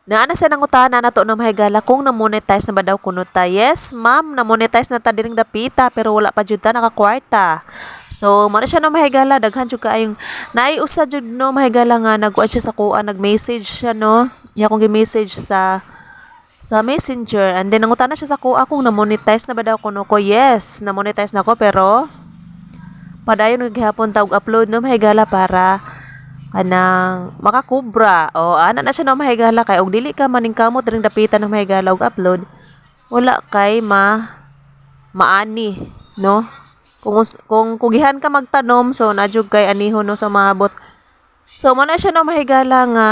Naana sa nangutana na to na mahigala kung na-monetize na ba daw kuno ta. Yes, ma'am, na-monetize na ta diring dapita pero wala pa jud ta nakakwarta. So, mo na siya no mahigala daghan jud kaayong naiusa jud no mahigala nga nagkuan siya sa kuan, nag-message siya no. Iya kong gi-message sa Messenger and then nangutana siya sa kuha kung na-monetize na ba daw kuno ko. Yes, na-monetize na ko pero padayon gihapon ta og upload no mahigala para kanang makakubra o ana na siya na mahigala kay og dili ka maning kamot ring dapitan ng mahigala og upload wala kay maani no kung kugihan ka magtanom so najud kay anihon no sa maabot so mo na siya na mahigala nga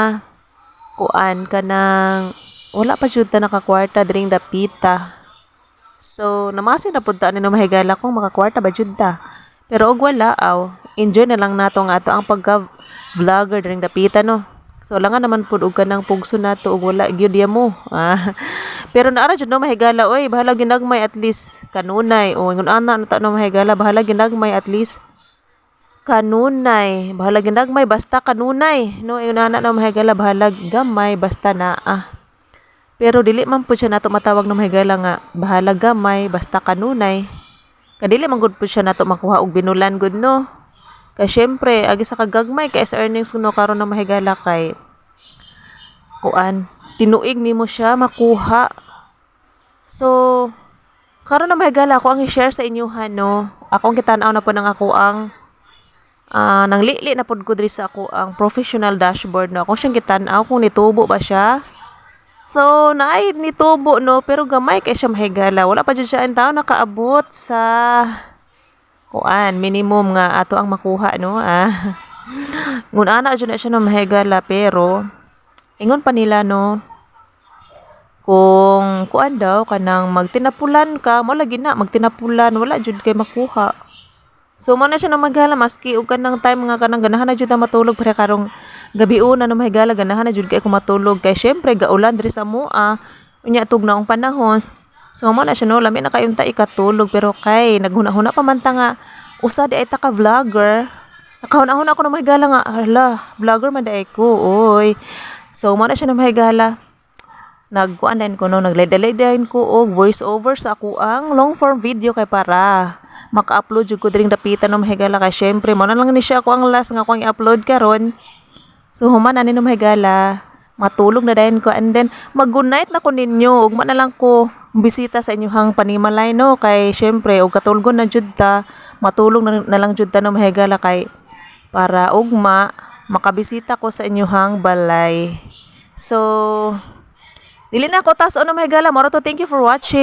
kuan kanang wala pa jud ta nakakwarta diring dapita so namasin na pud ta ni mahigala kung makakwarta ba jud ta pero og wala aw enjoy na lang nato nga ato ang pagka vlogger ring dapita no. So langan naman pud og kanang pugso nato og wala gyud ya mo. Pero naara jud no mahigala oy, bahala ginagmay at least kanunay. O ingon ana na ta no mahigala, bahala ginagmay at least kanunay. Bahala ginagmay basta kanunay. No ingon ana no mahigala, bahala gamay basta naa. Pero dili man pud siya nato matawag no mahigala nga bahala gamay basta kanunay. Kadili man gud pud siya nato makuha og binulan gud no. Kaya syempre, agi sa kagagmay, kaya sa earnings no, karon na mahigala kay kuan, tinuig ni mo siya makuha. So, karon na mahigala, ako ang i-share sa inyo, no? Ako ang kitanaw na po ng ako ang nang lili na po ko diri sa ako ang professional dashboard, no? Ako siyang kitanaw kung nitubo ba siya. So, naay nitubo, no? Pero gamay kay siya mahigala. Wala pa dyan siya ang tao nakaabot sa kuan minimum nga ato ang makuha no ngun ana jud na siya no mahigala pero ingon pa nila no kung kuan daw kanang magtinapulan ka mo lagi na magtinapulan wala jud kay makuha so mo na siya no mahigala maski og kanang time nga kanang ganahan na jud ta matulog para karong gabiuna no mahigala ganahan na jud kay ko matulog kay syempre gaulan diri sa mua unya tugnaong panahon. So mo na siya no lami na kayong ta ikatulog pero kay naghuna-huna pa man ta nga usa di ay ta ka vlogger. Nakahuna-huna ako na mahigala nga hala vlogger man dai ko oy. So mo na siya na mahigala. Nagkuan din ko no naglayday-laydayin ko og voice over sa ako ang long form video kay para maka-upload jud ko diring dapitan no mahigala kay syempre mo na lang ni siya ako ang last nga ako ang i-upload karon. So human ani no mahigala matulog na dayon ko and then mag-good night na ko ninyo ugma na lang ko bisita sa inyong panimalay no kay syempre og katulgon na jud ta matulog na lang jud ta no mahigala kay para ugma makabisita ko sa inyong balay so dili na ko tas no mahigala moro to thank you for watching.